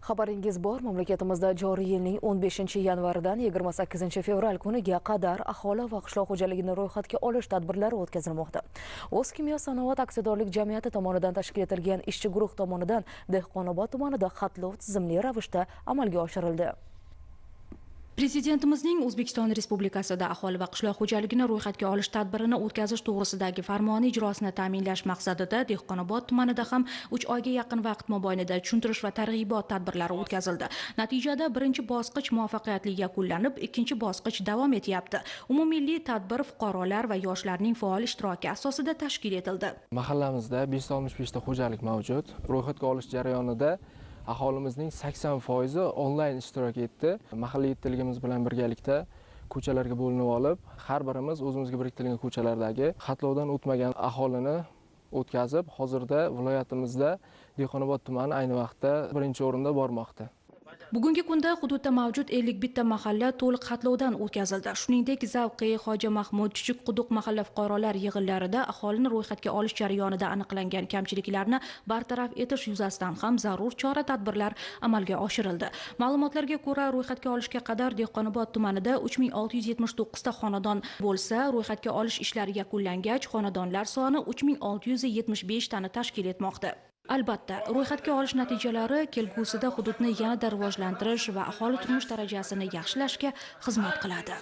Xabaringiz bor, mamlakatimizda joriy yilning 15-yanvaridan 28-fevral kuniga qadar aholi va qishloq xo'jaligini ro'yxatga olish tadbirlari o'tkazilmoqda. O'zkimyo sanoat aksiyadorlik jamiyati tomonidan tashkil etilgan ishchi guruh tomonidan Dehqonobod tumanida xatlov tizimli ravishda amalga oshirildi. Prezidentimizning O'zbekiston Respublikasida aholi va qishloq xo'jaligini ro'yxatga olish tadbirini o'tkazish to'g'risidagi farmoni ijrosini ta'minlash maqsadida Dehqonobod tumanida ham 3 oyga yaqin vaqt mobaynida tushuntirish va targ'ibot tadbirlari o'tkazildi. Natijada birinchi bosqich muvaffaqiyatli yakunlanib, ikkinchi bosqich davom etyapti. Umummilliy tadbir fuqarolar va yoshlarning faol ishtiroki asosida tashkil etildi. Mahallamizda 565 ta xo'jalik mavjud. Ro'yxatga olish jarayonida aholimizning 80% onlayn ishtirok etdi. Mahalliy yettiligimiz bilan birgalikda ko'chalarga bo'linib olib, har birimiz o'zimizga biriktirilgan ko'chalardagi xatlovdan o'tmagan aholini o'tkazib, hozirda viloyatimizda Dehqonobod tumani ayni vaqtda birinchi o'rinda bormoqda. Bugungi kunda hududda mavjud 51 ta mahalla to'liq xatlovdan o'tkazildi. Shuningdek, Zavqi, Xo'ja Mahmud, Chuchukquduq mahalla fuqarolar yig'inlarida aholini ro'yxatga olish jarayonida aniqlangan kamchiliklarni bartaraf etish yuzasidan ham zarur chora-tadbirlar amalga oshirildi. Ma'lumotlarga ko'ra, ro'yxatga olishga qadar Dehqonobod tumanida 3679 ta xonadon bo'lsa, ro'yxatga olish ishlari yakunlangach, xonadonlar soni 3675 tani tashkil etmoqda. Albatta, ro'yxatga olish natijalari kelgusida hududni yanada rivojlantirish va aholi turmush darajasini yaxshilashga xizmat qiladi.